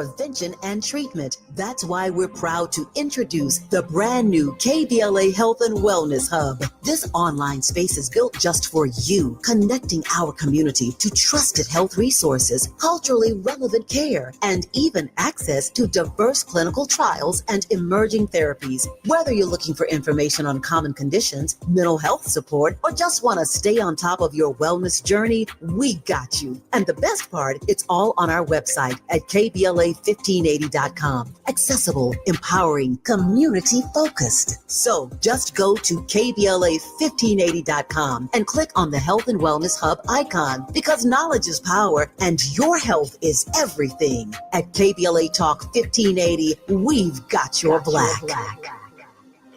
prevention and treatment. That's why we're proud to introduce the brand new KBLA Health and Wellness Hub. This online space is built just for you, connecting our community to trusted health resources, culturally relevant care, and even access to diverse clinical trials and emerging therapies. Whether you're looking for information on common conditions, mental health support, or just want to stay on top of your wellness journey, we got you. And the best part, it's all on our website at KBLA1580.com. Accessible, empowering, community focused. So just go to KBLA1580.com and click on the Health and Wellness Hub icon, because knowledge is power and your health is everything. At KBLA Talk 1580, we've got your black. The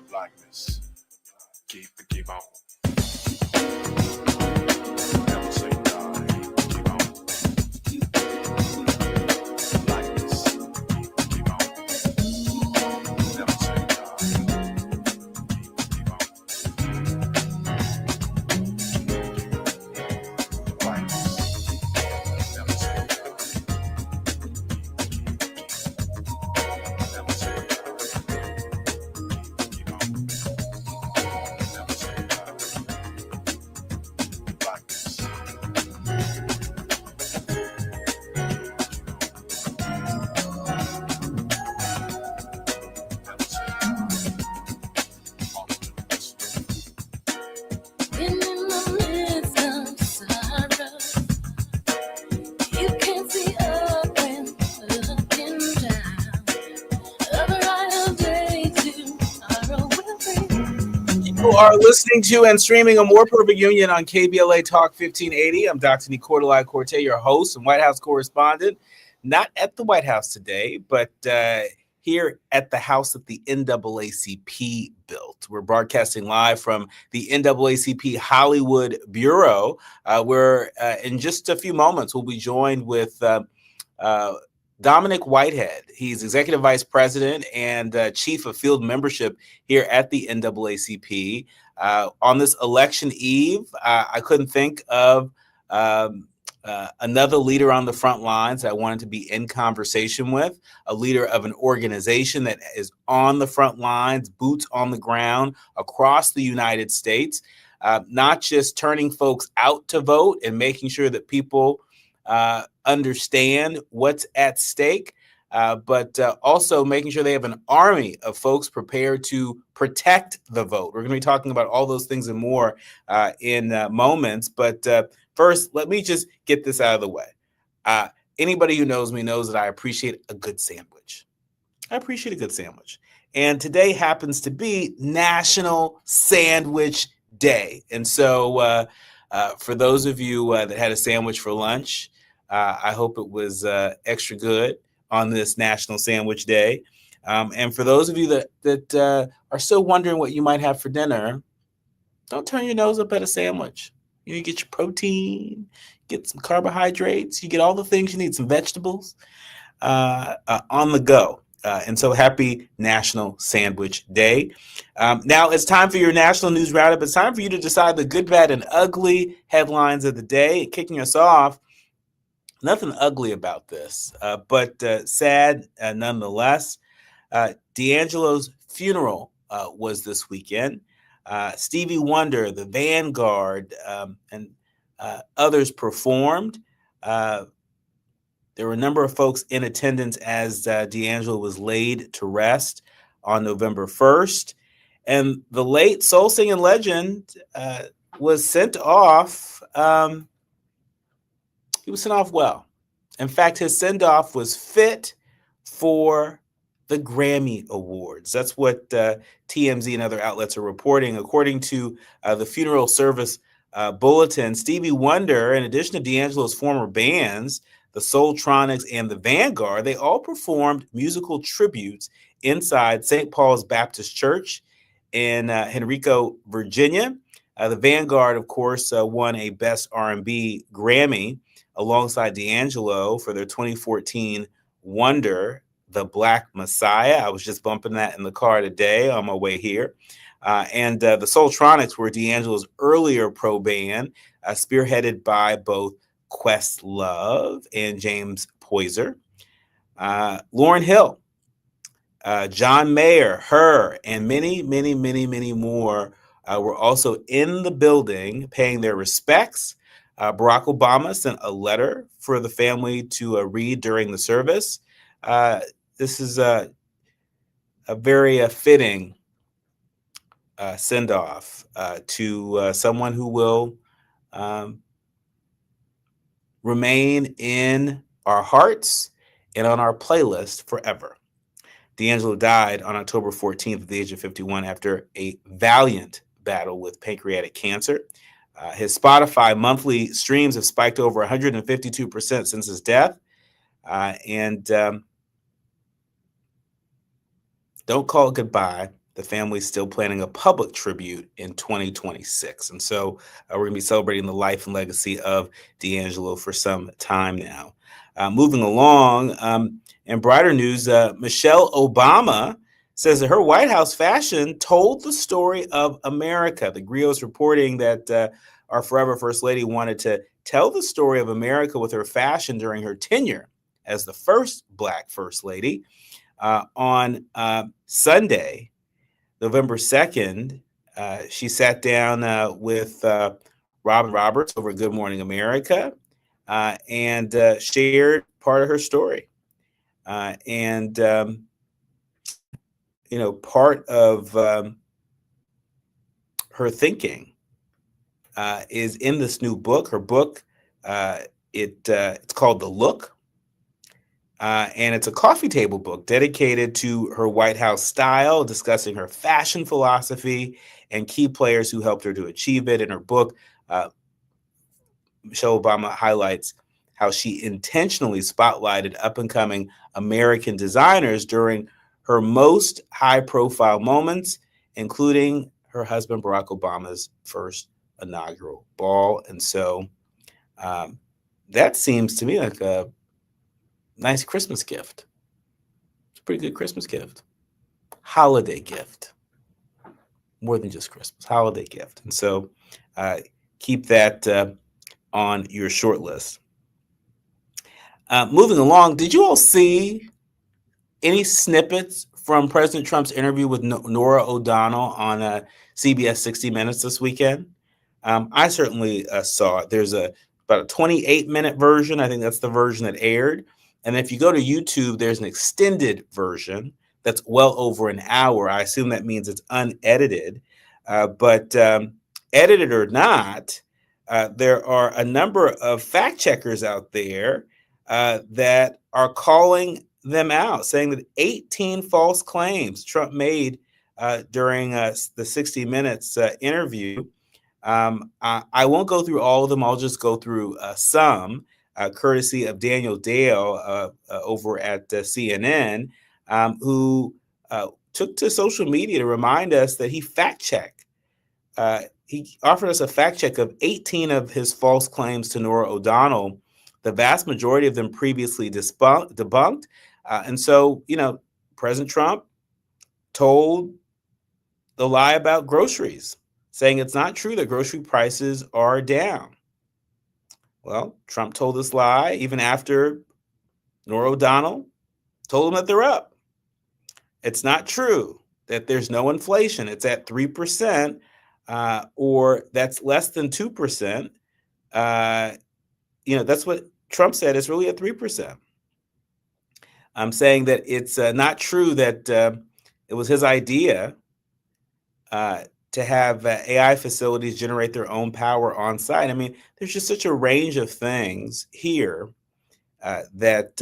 blackness. Keep on. Never say die. Keep on. Blackness. Keep on. Never say die. Keep on. Blackness. Never say die. Never say die. Keep on. Never say die. Blackness. Never say die. All of this. In the midst of sorrow, you can see up when looking down. Of a brighter day tomorrow will bring. You are listening to and streaming A More Perfect Union on KBLA Talk 1580. I'm Dr. Nii-Quartelai Quartey, your host and White House correspondent. Not at the White House today, but here at the house that the NAACP built. We're broadcasting live from the NAACP Hollywood Bureau, where in just a few moments we'll be joined with Dominic Whitehead. He's Executive Vice President and Chief of Field Membership here at the NAACP. On this election eve, I couldn't think of another leader on the front lines I wanted to be in conversation with, a leader of an organization that is on the front lines, boots on the ground across the United States, not just turning folks out to vote and making sure that people understand what's at stake, but also making sure they have an army of folks prepared to protect the vote. We're going to be talking about all those things and more in moments. But first, let me just get this out of the way. Anybody who knows me knows that I appreciate a good sandwich. I appreciate a good sandwich. And today happens to be National Sandwich Day. And so for those of you that had a sandwich for lunch, I hope it was extra good on this National Sandwich Day. And for those of you that are still wondering what you might have for dinner, don't turn your nose up at a sandwich. You get your protein, get some carbohydrates, you get all the things you need, some vegetables on the go. And so happy National Sandwich Day. Now it's time for your national news roundup. It's time for you to decide the good, bad, and ugly headlines of the day. Kicking us off, nothing ugly about this, but sad nonetheless. D'Angelo's funeral was this weekend. Stevie Wonder, the Vanguard, and others performed. There were a number of folks in attendance as D'Angelo was laid to rest on November 1st. And the late soul singing legend was sent off. He was sent off well. In fact, his send-off was fit for the Grammy Awards. That's what TMZ and other outlets are reporting. According to the funeral service bulletin, Stevie Wonder, in addition to D'Angelo's former bands, the Soultronics and the Vanguard, they all performed musical tributes inside St. Paul's Baptist Church in Henrico, Virginia. The Vanguard, of course, won a Best R&B Grammy alongside D'Angelo for their 2014 Wonder, The Black Messiah. I was just bumping that in the car today on my way here. And the Soultronics were D'Angelo's earlier pro band, spearheaded by both Questlove and James Poyser. Lauryn Hill, John Mayer, her, and many, many, many, many more were also in the building paying their respects. Barack Obama sent a letter for the family to read during the service. This is a very fitting send-off to someone who will remain in our hearts and on our playlist forever. D'Angelo died on October 14th at the age of 51 after a valiant battle with pancreatic cancer. His Spotify monthly streams have spiked over 152% since his death. And don't call it goodbye. The family's still planning a public tribute in 2026. And so we're going to be celebrating the life and legacy of D'Angelo for some time now. Moving along, in brighter news, Michelle Obama says that her White House fashion told the story of America. The Grio's reporting that our forever First Lady wanted to tell the story of America with her fashion during her tenure as the first Black First Lady. On Sunday, November 2nd, she sat down with Robin Roberts over Good Morning America and shared part of her story. Part of her thinking is in this new book. Her book, it's called The Look. And it's a coffee table book dedicated to her White House style, discussing her fashion philosophy and key players who helped her to achieve it. In her book, Michelle Obama highlights how she intentionally spotlighted up-and-coming American designers during her most high-profile moments, including her husband Barack Obama's first inaugural ball. And so that seems to me like a nice Christmas gift. It's a pretty good Christmas gift. Holiday gift. More than just Christmas. Holiday gift. And so keep that on your short list. Moving along, did you all see any snippets from President Trump's interview with Nora O'Donnell on CBS 60 Minutes this weekend? I certainly saw it. There's about a 28-minute version. I think that's the version that aired. And if you go to YouTube, there's an extended version that's well over an hour. I assume that means it's unedited. But edited or not, there are a number of fact checkers out there that are calling them out, saying that 18 false claims Trump made during the 60 Minutes interview. I won't go through all of them. I'll just go through some. Courtesy of Daniel Dale over at CNN, who took to social media to remind us that he fact-checked. He offered us a fact check of 18 of his false claims to Nora O'Donnell, the vast majority of them previously debunked. And so, President Trump told the lie about groceries, saying it's not true that grocery prices are down. Well, Trump told this lie even after Nora O'Donnell told him that they're up. It's not true that there's no inflation. It's at 3%, or that's less than 2%. That's what Trump said. It's really at 3%. I'm saying that it's not true that it was his idea to have AI facilities generate their own power on site. I mean, there's just such a range of things here that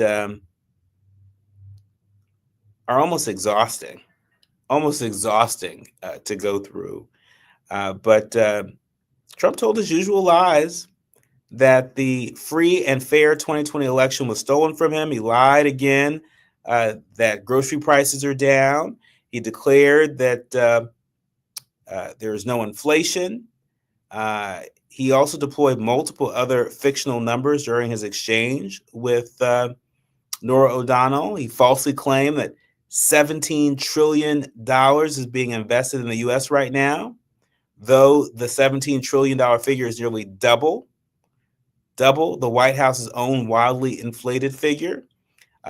are almost exhausting to go through. But Trump told his usual lies that the free and fair 2020 election was stolen from him. He lied again that grocery prices are down. He declared that there is no inflation. He also deployed multiple other fictional numbers during his exchange with Nora O'Donnell. He falsely claimed that $17 trillion is being invested in the U.S. right now, though the $17 trillion figure is nearly double the White House's own wildly inflated figure.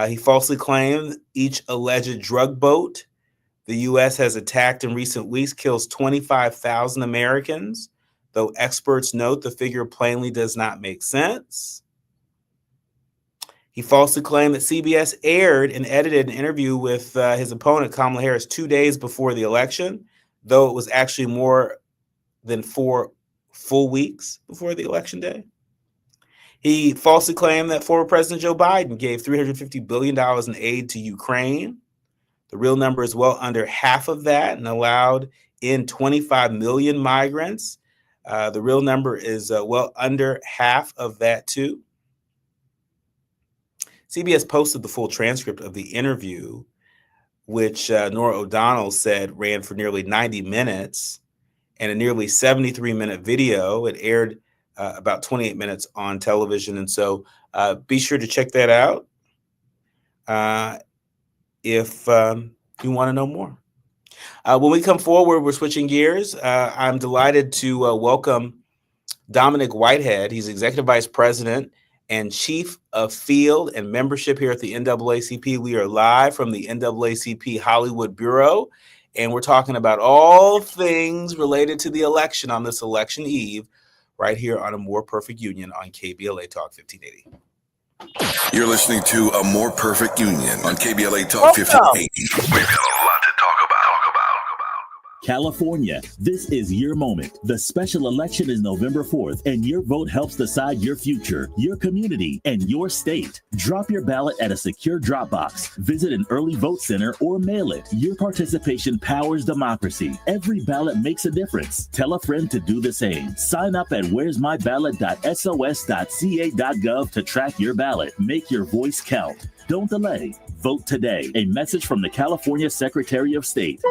He falsely claimed each alleged drug boat the U.S. has attacked in recent weeks kills 25,000 Americans, though experts note the figure plainly does not make sense. He falsely claimed that CBS aired and edited an interview with his opponent, Kamala Harris, 2 days before the election, though it was actually more than 4 full weeks before the election day. He falsely claimed that former President Joe Biden gave $350 billion in aid to Ukraine. The real number is well under half of that and allowed in 25 million migrants. The real number is well under half of that, too. CBS posted the full transcript of the interview, which Norah O'Donnell said ran for nearly 90 minutes and a nearly 73-minute video. It aired about 28 minutes on television. And so be sure to check that out if you want to know more. When we come forward, we're switching gears. I'm delighted to welcome Dominic Whitehead. He's Executive Vice President and Chief of Field and Membership here at the NAACP. We are live from the NAACP Hollywood Bureau, and we're talking about all things related to the election on this election eve, right here on A More Perfect Union on KBLA Talk 1580. You're listening to A More Perfect Union on KBLA Talk 1580. We've got a lot to talk about. California, this is your moment. The special election is November 4th, and your vote helps decide your future, your community, and your state. Drop your ballot at a secure drop box. Visit an early vote center or mail it. Your participation powers democracy. Every ballot makes a difference. Tell a friend to do the same. Sign up at where'smyballot.sos.ca.gov to track your ballot. Make your voice count. Don't delay. Vote today. A message from the California Secretary of State.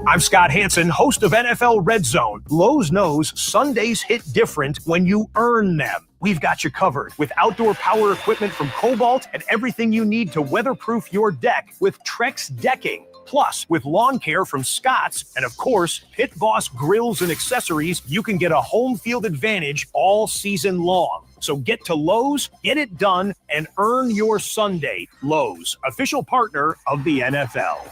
I'm Scott Hansen, host of NFL Red Zone. Lowe's knows Sundays hit different when you earn them. We've got you covered with outdoor power equipment from Cobalt and everything you need to weatherproof your deck with Trex decking. Plus, with lawn care from Scott's and, of course, Pit Boss grills and accessories, you can get a home field advantage all season long. So get to Lowe's, get it done, and earn your Sunday. Lowe's, official partner of the NFL.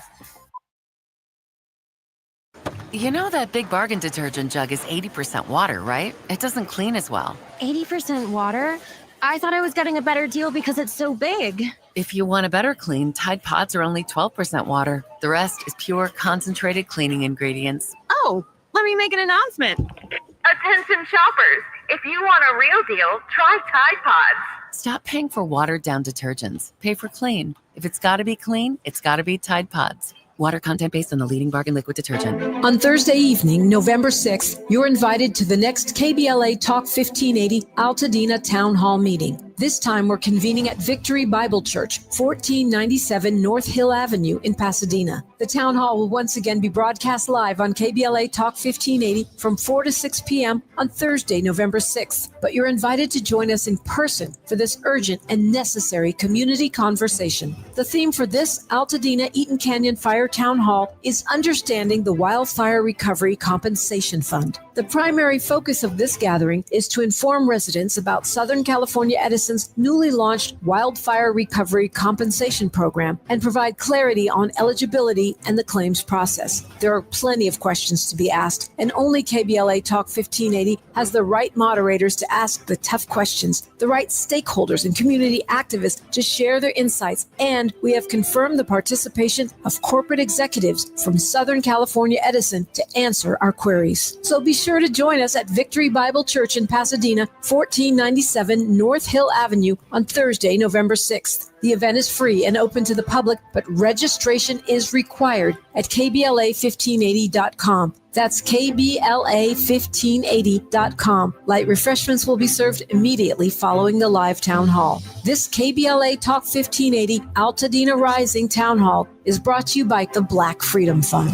You know that Big Bargain detergent jug is 80% water, right? It doesn't clean as well. 80% water? I thought I was getting a better deal because it's so big. If you want a better clean, Tide Pods are only 12% water. The rest is pure, concentrated cleaning ingredients. Oh, let me make an announcement. Attention shoppers, if you want a real deal, try Tide Pods. Stop paying for watered-down detergents. Pay for clean. If it's got to be clean, it's got to be Tide Pods. Water content based on the leading bargain liquid detergent. On Thursday evening, November 6th, you're invited to the next KBLA Talk 1580 Altadena Town Hall meeting. This time, we're convening at Victory Bible Church, 1497 North Hill Avenue in Pasadena. The town hall will once again be broadcast live on KBLA Talk 1580 from 4 to 6 p.m. on Thursday, November 6th. But you're invited to join us in person for this urgent and necessary community conversation. The theme for this Altadena Eaton Canyon Fire Town Hall is Understanding the Wildfire Recovery Compensation Fund. The primary focus of this gathering is to inform residents about Southern California Edison's newly launched Wildfire Recovery Compensation Program and provide clarity on eligibility and the claims process. There are plenty of questions to be asked, and only KBLA Talk 1580 has the right moderators to ask the tough questions, the right stakeholders and community activists to share their insights, and we have confirmed the participation of corporate executives from Southern California Edison to answer our queries. So be sure to join us at Victory Bible Church in Pasadena, 1497 North Hill Avenue on Thursday, November 6th. The event is free and open to the public, but registration is required at KBLA1580.com. That's KBLA1580.com. Light refreshments will be served immediately following the live town hall. This KBLA Talk 1580 Altadena Rising Town Hall is brought to you by the Black Freedom Fund.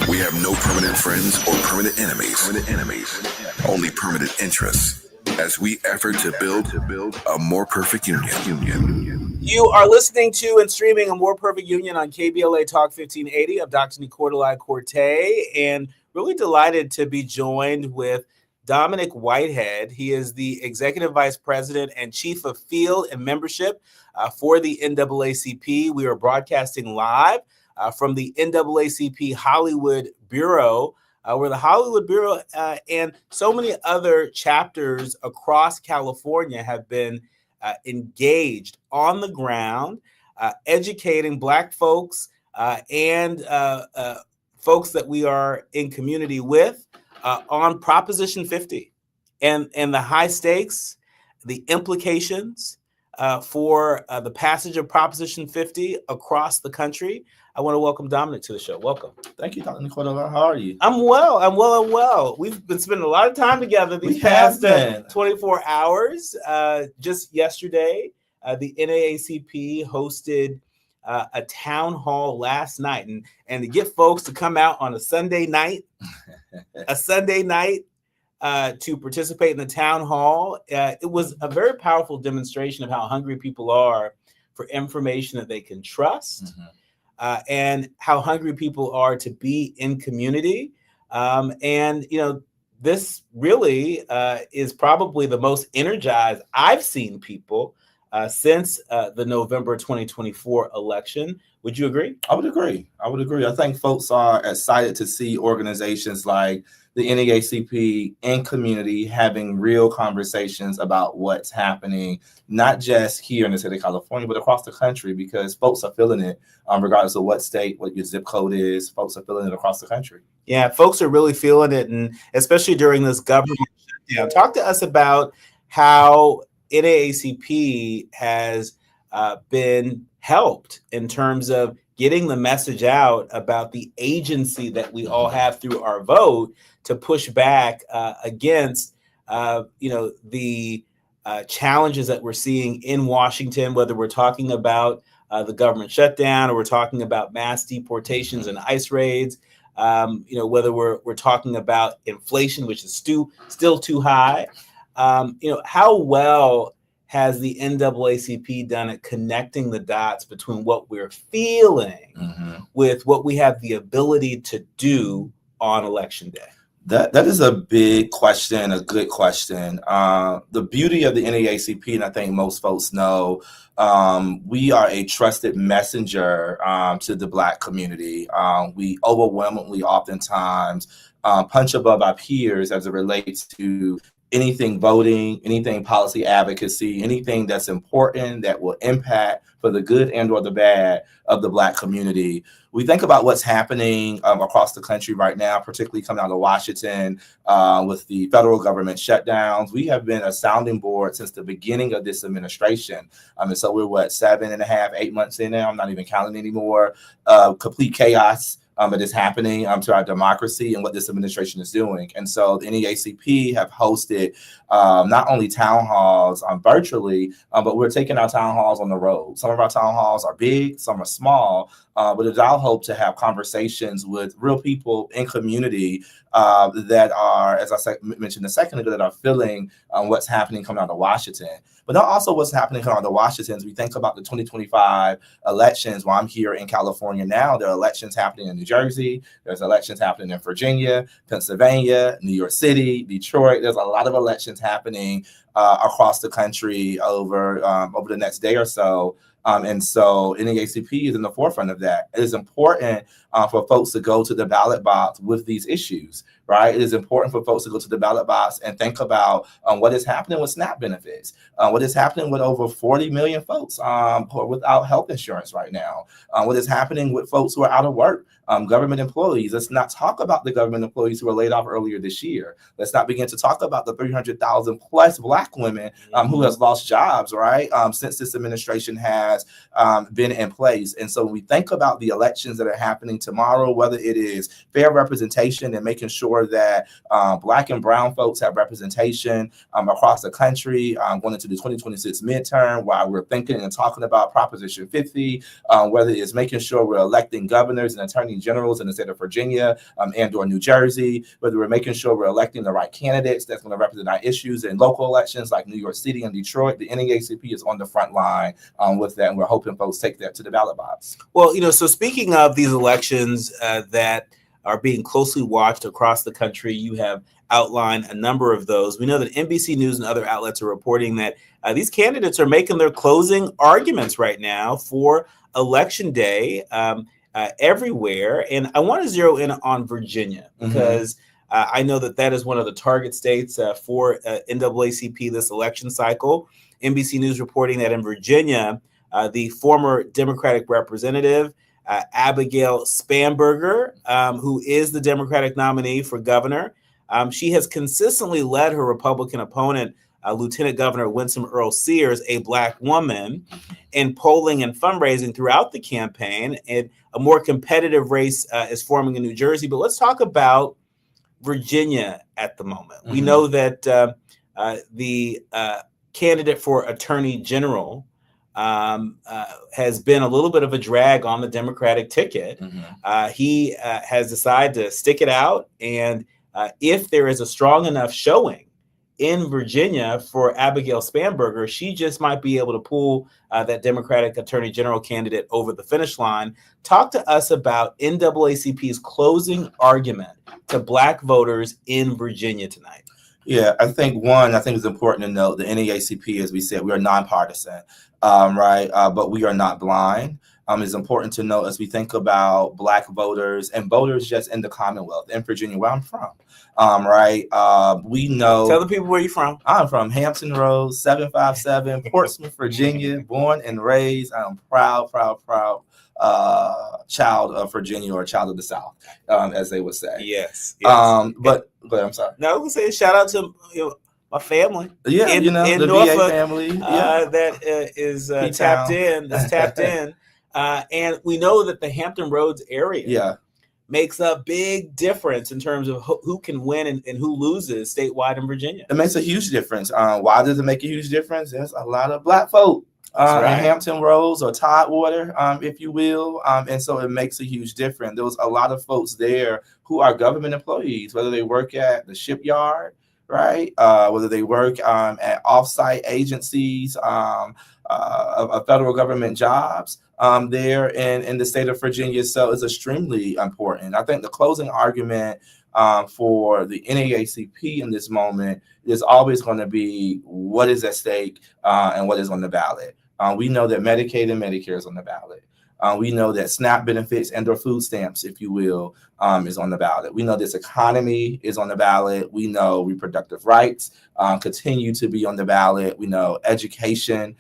We have no permanent friends or permanent enemies. Only permanent interests. As we effort to build a more perfect union. You are listening to and streaming A More Perfect Union on KBLA Talk 1580. I'm Dr. Nii-Quartelai Quartey, and really delighted to be joined with Dominic Whitehead. He is the Executive Vice President and Chief of Field and Membership for the NAACP. We are broadcasting live from the NAACP Hollywood Bureau, where the Hollywood Bureau and so many other chapters across California have been engaged on the ground, educating Black folks and folks that we are in community with on Proposition 50 and the high stakes, the implications for the passage of Proposition 50 across the country. I want to welcome Dominic to the show. Welcome. Thank you, Dr. Nii-Quartelai. How are you? I'm well. We've been spending a lot of time together these past 24 hours. Just yesterday, the NAACP hosted a town hall last night, and to get folks to come out on a Sunday night, to participate in the town hall, it was a very powerful demonstration of how hungry people are for information that they can trust. And how hungry people are to be in community. And, this really is probably the most energized I've seen people since the November 2024 election. Would you agree? I would agree. I think folks are excited to see organizations like the NAACP in community having real conversations about what's happening, not just here in the state of California, but across the country, because folks are feeling it regardless of what state, what your zip code is. Folks are feeling it across the country. Yeah, folks are really feeling it, and especially during this government shutdown. Talk to us about how NAACP has been helped in terms of getting the message out about the agency that we all have through our vote to push back against, the challenges that we're seeing in Washington, whether we're talking about the government shutdown or we're talking about mass deportations and ICE raids, whether we're talking about inflation, which is still too high. How well has the NAACP done at connecting the dots between what we're feeling with what we have the ability to do on Election Day? That is a big question, a good question. The beauty of the NAACP, and I think most folks know, we are a trusted messenger to the Black community. We overwhelmingly oftentimes punch above our peers as it relates to anything voting, anything policy advocacy, anything that's important that will impact for the good and or the bad of the Black community. We think about what's happening across the country right now, particularly coming out of Washington with the federal government shutdowns. We have been a sounding board since the beginning of this administration. And so we're 7.5, 8 months in now. I'm not even counting anymore. Complete chaos that is happening to our democracy and what this administration is doing. And so the NAACP have hosted not only town halls virtually, but we're taking our town halls on the road. Some of our town halls are big, some are small, but it's our hope to have conversations with real people in community that are, as I mentioned a second ago, that are feeling what's happening coming out of Washington. But not also what's happening coming out of Washington. As we think about the 2025 elections, while I'm here in California now, there are elections happening in New Jersey, there's elections happening in Virginia, Pennsylvania, New York City, Detroit. There's a lot of elections happening across the country over the next day or so. And so NAACP is in the forefront of that. It is important for folks to go to the ballot box with these issues, right? It is important for folks to go to the ballot box and think about what is happening with SNAP benefits, what is happening with over 40 million folks who are without health insurance right now, what is happening with folks who are out of work, government employees. Let's not talk about the government employees who were laid off earlier this year. Let's not begin to talk about the 300,000 plus Black women who has lost jobs, right, since this administration has been in place. And so when we think about the elections that are happening tomorrow, whether it is fair representation and making sure that Black and brown folks have representation across the country going into the 2026 midterm, while we're thinking and talking about Proposition 50, whether it's making sure we're electing governors and attorney generals in the state of Virginia and or New Jersey, whether we're making sure we're electing the right candidates that's going to represent our issues in local elections like New York City and Detroit. The NAACP is on the front line with that, and we're hoping folks take that to the ballot box. Well, so speaking of these elections that are being closely watched across the country. You have outlined a number of those. We know that NBC News and other outlets are reporting that these candidates are making their closing arguments right now for Election Day everywhere. And I want to zero in on Virginia because I know that is one of the target states for NAACP this election cycle. NBC News reporting that in Virginia, the former Democratic representative, Abigail Spanberger, who is the Democratic nominee for governor, she has consistently led her Republican opponent, Lieutenant Governor Winsome Earl Sears, a Black woman, in polling and fundraising throughout the campaign. And a more competitive race is forming in New Jersey. But let's talk about Virginia at the moment. We know that the candidate for Attorney General has been a little bit of a drag on the Democratic ticket. He has decided to stick it out. And if there is a strong enough showing in Virginia for Abigail Spanberger, she just might be able to pull that Democratic Attorney General candidate over the finish line. Talk to us about NAACP's closing argument to Black voters in Virginia tonight. Yeah, I think it's important to note the NAACP, as we said, we are nonpartisan, right? But we are not blind. It's important to note as we think about Black voters and voters just in the Commonwealth, in Virginia, where I'm from, right? We know. Tell the people where you're from. I'm from Hampton Roads, 757, Portsmouth, Virginia, born and raised. I'm proud child of Virginia, or a child of the South, as they would say. Yes. But I'm sorry. No, I was going to say shout out to my family. Yeah, in the Norfolk, VA family. Yeah. That is tapped in. That's tapped in. And we know that the Hampton Roads area makes a big difference in terms of who can win and who loses statewide in Virginia. It makes a huge difference. Why does it make a huge difference? There's a lot of Black folk in Hampton Roads, or Tidewater, if you will. And so it makes a huge difference. There was a lot of folks there who are government employees, whether they work at the shipyard, right? Whether they work at offsite agencies of federal government jobs there in the state of Virginia. So it's extremely important. I think the closing argument for the NAACP in this moment is always going to be what is at stake and what is on the ballot. We know that Medicaid and Medicare is on the ballot. We know that SNAP benefits and or food stamps, if you will, is on the ballot. We know this economy is on the ballot. We know reproductive rights continue to be on the ballot. We know education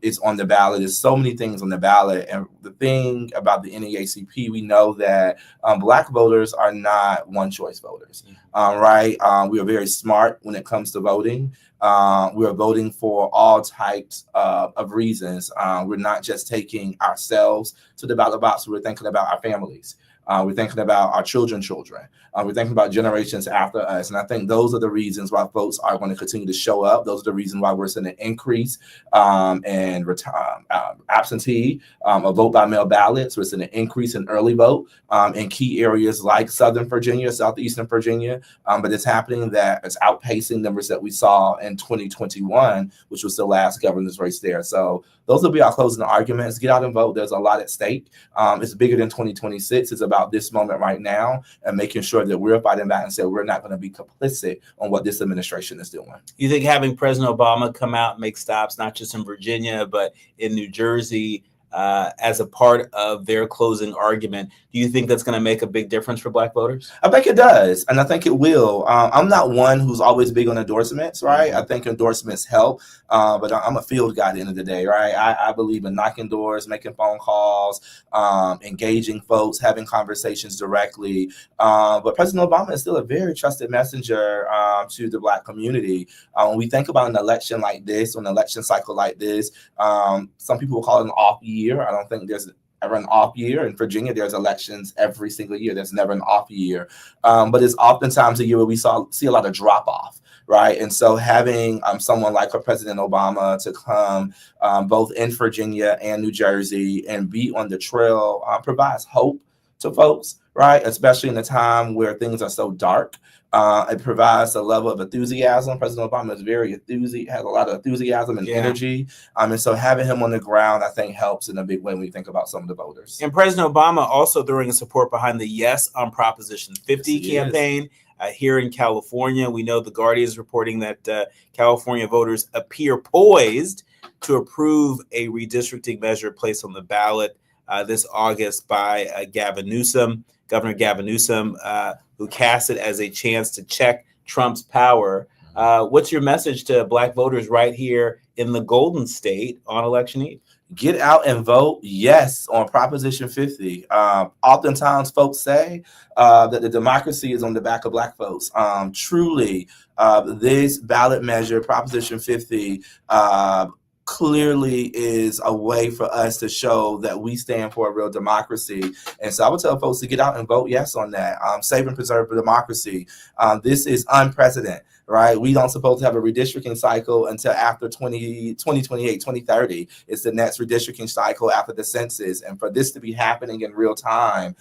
is on the ballot. There's so many things on the ballot. And the thing about the NAACP, we know that Black voters are not one choice voters, right? We are very smart when it comes to voting. We are voting for all types of reasons. We're not just taking ourselves to the ballot box. We're thinking about our families. We're thinking about our children. We're thinking about generations after us. And I think those are the reasons why folks are going to continue to show up. Those are the reasons why we're seeing an increase in absentee of vote by mail ballots. We're seeing an increase in early vote in key areas like Southern Virginia, Southeastern Virginia. But it's happening that it's outpacing numbers that we saw in 2021, which was the last governor's race there. So those will be our closing arguments. Get out and vote. There's a lot at stake. It's bigger than 2026. It's about this moment right now and making sure that we're fighting back and say we're not going to be complicit on what this administration is doing. You think having President Obama come out and make stops, not just in Virginia, but in New Jersey, as a part of their closing argument, do you think that's going to make a big difference for Black voters? I think it does, and I think it will. I'm not one who's always big on endorsements, right? I think endorsements help, but I'm a field guy at the end of the day, right? I believe in knocking doors, making phone calls, engaging folks, having conversations directly. But President Obama is still a very trusted messenger to the Black community. When we think about an election like this, or an election cycle like this, some people will call it an off year. I don't think there's ever an off year. In Virginia, there's elections every single year. There's never an off year. But it's oftentimes a year where we see a lot of drop off, right? And so having someone like President Obama to come both in Virginia and New Jersey and be on the trail provides hope to folks, right? Especially in a time where things are so dark. It provides a level of enthusiasm. President Obama is has a lot of enthusiasm and energy. And so having him on the ground, I think, helps in a big way when we think about some of the voters. And President Obama also throwing support behind the Yes on Proposition 50 campaign. Here in California, we know The Guardian is reporting that California voters appear poised to approve a redistricting measure placed on the ballot this August by Governor Gavin Newsom, who cast it as a chance to check Trump's power. What's your message to Black voters right here in the Golden State on election eve? Get out and vote yes on Proposition 50. Oftentimes folks say that the democracy is on the back of Black folks. Truly, this ballot measure, Proposition 50, clearly is a way for us to show that we stand for a real democracy. And so I would tell folks to get out and vote yes on that. Save and preserve the democracy. This is unprecedented, right? We don't supposed to have a redistricting cycle until after 2028, 2030. It's the next redistricting cycle after the census. And for this to be happening in real time,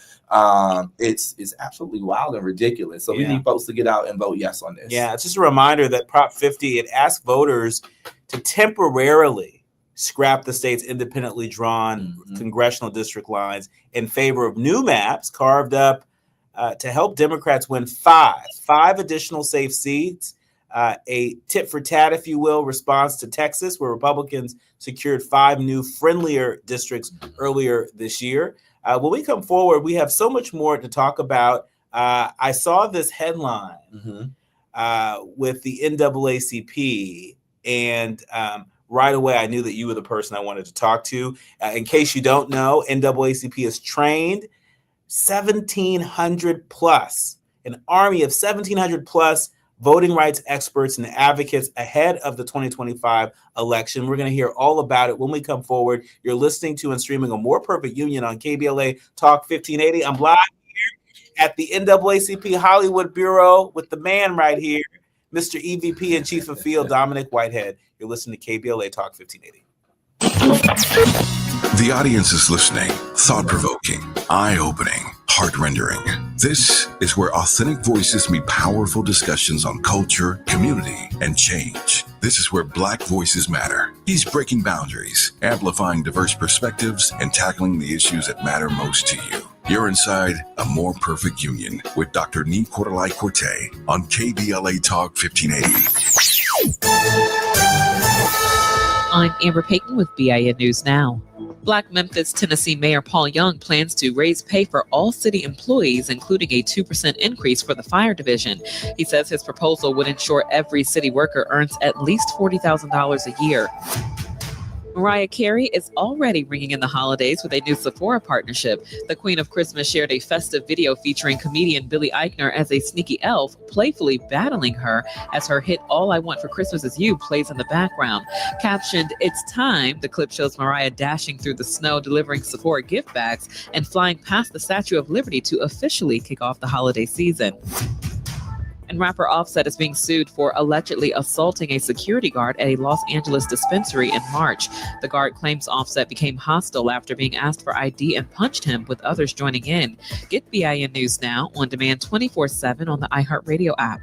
it's absolutely wild and ridiculous. So we need folks to get out and vote yes on this. Yeah, it's just a reminder that Prop 50, it asks voters to temporarily scrap the state's independently drawn congressional district lines in favor of new maps carved up to help Democrats win five additional safe seats, a tit for tat, if you will, response to Texas, where Republicans secured 5 new friendlier districts earlier this year. When we come forward, we have so much more to talk about. I saw this headline with the NAACP, and right away, I knew that you were the person I wanted to talk to. In case you don't know, NAACP has trained 1,700 plus, an army of 1,700 plus voting rights experts and advocates ahead of the 2025 election. We're going to hear all about it when we come forward. You're listening to and streaming A More Perfect Union on KBLA Talk 1580. I'm live here at the NAACP Hollywood Bureau with the man right here, Mr. EVP and Chief of Field, Dominic Whitehead. You're listening to KBLA Talk 1580. The audience is listening. Thought-provoking, eye-opening, heart-rendering. This is where authentic voices meet powerful discussions on culture, community, and change. This is where Black voices matter. He's breaking boundaries, amplifying diverse perspectives, and tackling the issues that matter most to you. You're inside A More Perfect Union with Dr. Nii-Quartelai Quartey on KBLA Talk 1580. I'm Amber Payton with BIN News Now. Black Memphis, Tennessee Mayor Paul Young plans to raise pay for all city employees, including a 2% increase for the fire division. He says his proposal would ensure every city worker earns at least $40,000 a year. Mariah Carey is already ringing in the holidays with a new Sephora partnership. The Queen of Christmas shared a festive video featuring comedian Billy Eichner as a sneaky elf, playfully battling her as her hit All I Want for Christmas Is You plays in the background. Captioned, "It's time," the clip shows Mariah dashing through the snow, delivering Sephora gift bags, and flying past the Statue of Liberty to officially kick off the holiday season. And rapper Offset is being sued for allegedly assaulting a security guard at a Los Angeles dispensary in March. The guard claims Offset became hostile after being asked for ID and punched him, with others joining in. Get BIN News Now on demand 24/7 on the iHeartRadio app.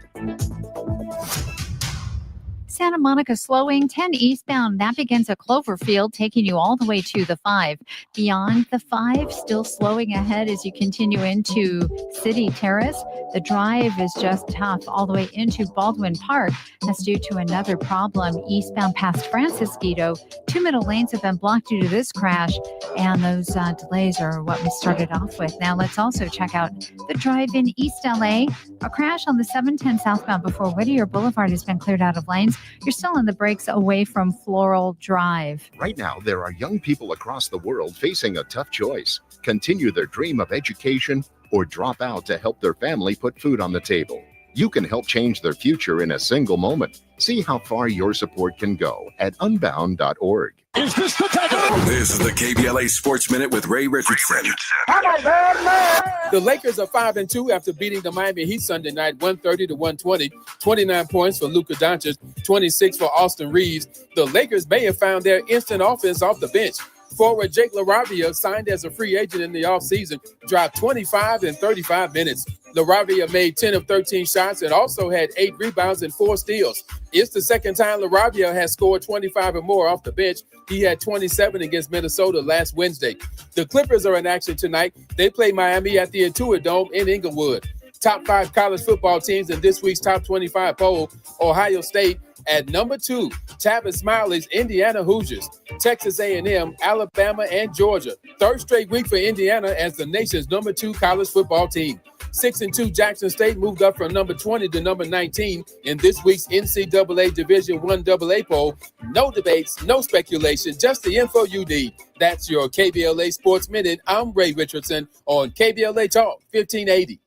Santa Monica slowing 10 eastbound. That begins at Cloverfield, taking you all the way to the 5. Beyond the 5, still slowing ahead as you continue into City Terrace. The drive is just tough all the way into Baldwin Park. That's due to another problem eastbound past Francisquito. 2 middle lanes have been blocked due to this crash, and those delays are what we started off with. Now let's also check out the drive in East LA. A crash on the 710 southbound before Whittier Boulevard has been cleared out of lanes. You're still on the brakes away from Floral Drive. Right now, there are young people across the world facing a tough choice. Continue their dream of education or drop out to help their family put food on the table. You can help change their future in a single moment. See how far your support can go at unbound.org. Is this the tackle? This is the KBLA Sports Minute with Ray Richardson. The Lakers are 5-2 after beating the Miami Heat Sunday night 130-120. 29 points for Luka Doncic, 26 for Austin Reeves. The Lakers may have found their instant offense off the bench. Forward Jake LaRavia, signed as a free agent in the offseason, dropped 25 in 35 minutes. LaRavia made 10 of 13 shots and also had 8 rebounds and 4 steals. It's the second time LaRavia has scored 25 or more off the bench. He had 27 against Minnesota last Wednesday. The Clippers are in action tonight. They play Miami at the Intuit Dome in Inglewood. Top 5 college football teams in this week's top 25 poll: Ohio State at number 2, Tavis Smiley's Indiana Hoosiers, Texas A&M, Alabama, and Georgia. Third straight week for Indiana as the nation's number 2 college football team. 6-2 Jackson State moved up from number 20 to number 19 in this week's NCAA Division I AA poll. No debates, no speculation, just the info you need. That's your KBLA Sports Minute. I'm Ray Richardson on KBLA Talk 1580.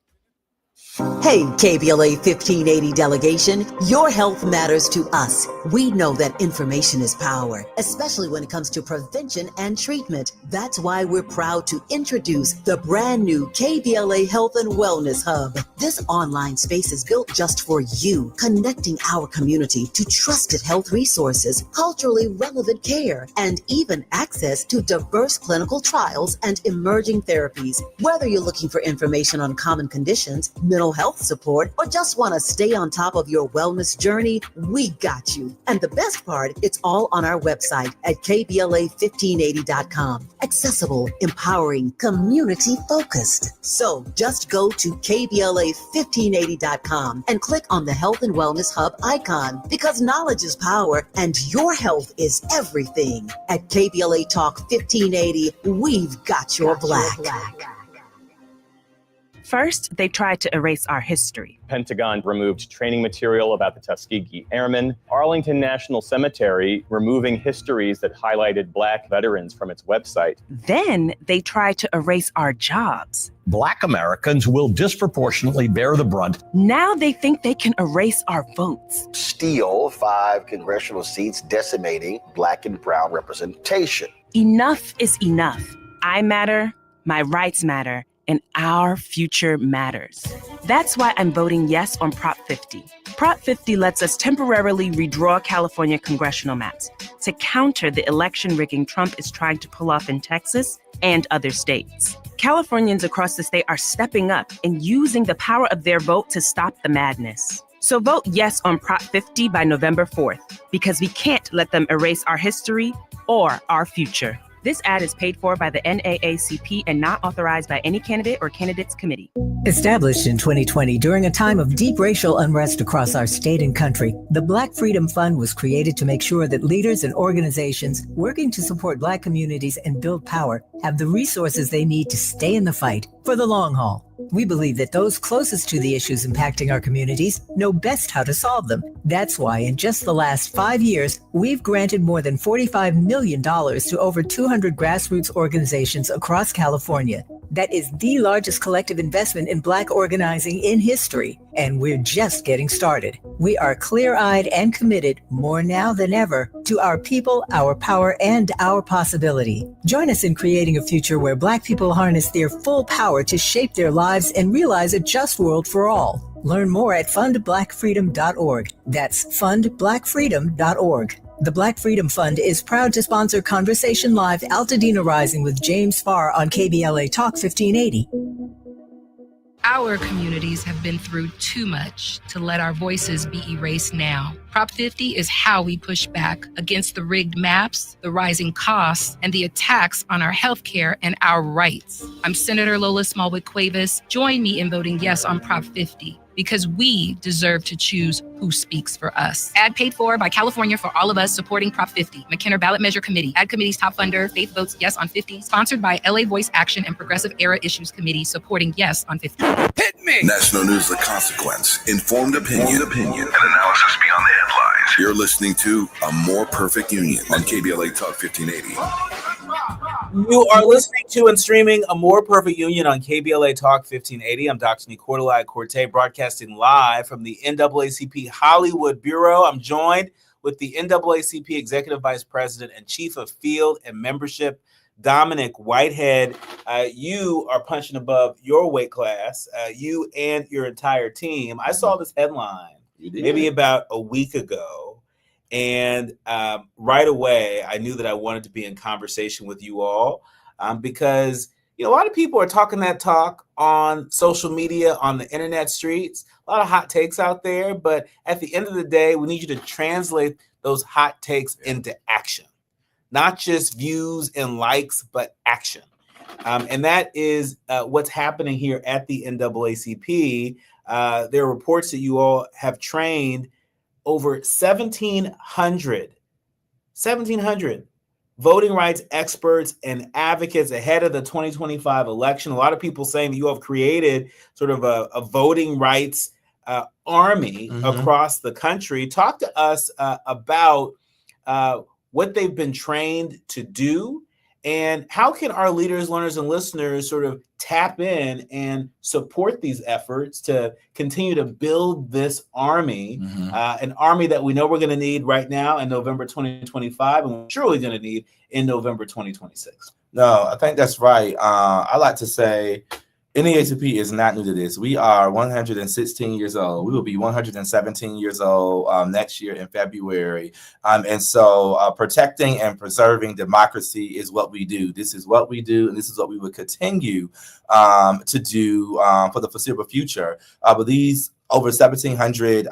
Hey, KBLA 1580 delegation, your health matters to us. We know that information is power, especially when it comes to prevention and treatment. That's why we're proud to introduce the brand new KBLA Health and Wellness Hub. This online space is built just for you, connecting our community to trusted health resources, culturally relevant care, and even access to diverse clinical trials and emerging therapies. Whether you're looking for information on common conditions, mental health support, or just want to stay on top of your wellness journey, we got you. And the best part, it's all on our website at KBLA1580.com. Accessible, empowering, community-focused. So just go to KBLA1580.com and click on the Health and Wellness Hub icon, because knowledge is power and your health is everything. At KBLA Talk 1580, we've got your black. First, they tried to erase our history. Pentagon removed training material about the Tuskegee Airmen. Arlington National Cemetery removing histories that highlighted Black veterans from its website. Then they tried to erase our jobs. Black Americans will disproportionately bear the brunt. Now they think they can erase our votes. Steal 5 congressional seats, decimating Black and brown representation. Enough is enough. I matter, my rights matter, and our future matters. That's why I'm voting yes on Prop 50. Prop 50 lets us temporarily redraw California congressional maps to counter the election rigging Trump is trying to pull off in Texas and other states. Californians across the state are stepping up and using the power of their vote to stop the madness. So vote yes on Prop 50 by November 4th, because we can't let them erase our history or our future. This ad is paid for by the NAACP and not authorized by any candidate or candidates committee. Established in 2020 during a time of deep racial unrest across our state and country, the Black Freedom Fund was created to make sure that leaders and organizations working to support Black communities and build power have the resources they need to stay in the fight for the long haul. We believe that those closest to the issues impacting our communities know best how to solve them. That's why in just the last 5 years, we've granted more than $45 million to over 200 grassroots organizations across California. That is the largest collective investment in Black organizing in history, and we're just getting started. We are clear-eyed and committed, more now than ever, to our people, our power, and our possibility. Join us in creating a future where Black people harness their full power to shape their lives and realize a just world for all. Learn more at fundblackfreedom.org. That's fundblackfreedom.org. The Black Freedom Fund is proud to sponsor Conversation Live Altadena Rising with James Farr on KBLA Talk 1580. Our communities have been through too much to let our voices be erased now. Prop 50 is how we push back against the rigged maps, the rising costs, and the attacks on our health care and our rights. I'm Senator Lola Smallwood Cuevas. Join me in voting yes on Prop 50, because we deserve to choose who speaks for us. Ad paid for by California for All of Us, supporting Prop 50. McKenna Ballot Measure Committee. Ad Committee's top funder, Faith votes yes on 50. Sponsored by LA Voice Action and Progressive Era Issues Committee, supporting yes on 50. Hit me! National News The Consequence. Informed opinion. And analysis beyond the headlines. You're listening to A More Perfect Union on KBLA Talk 1580. You are listening to and streaming A More Perfect Union on KBLA Talk 1580. I'm Dr. Nii-Quartelai Quartey, broadcasting live from the NAACP Hollywood Bureau. I'm joined with the NAACP Executive Vice President and Chief of Field and Membership, Dominic Whitehead. You are punching above your weight class, you and your entire team. I saw this headline maybe about a week ago, And right away, I knew that I wanted to be in conversation with you all because a lot of people are talking that talk on social media, on the internet streets, a lot of hot takes out there. But at the end of the day, we need you to translate those hot takes into action, not just views and likes, but action. And that is what's happening here at the NAACP. There are reports that you all have trained over 1,700 voting rights experts and advocates ahead of the 2025 election. A lot of people saying that you have created sort of a voting rights army across the country. Talk to us about what they've been trained to do, and how can our leaders, learners, and listeners sort of tap in and support these efforts to continue to build this army, an army that we know we're going to need right now in November 2025, and we're surely going to need in November 2026. No, I think that's right. I like to say NAACP is not new to this. We are 116 years old. We will be 117 years old next year in February. And so protecting and preserving democracy is what we do. This is what we do, and this is what we will continue to do for the foreseeable future. But these over 1,700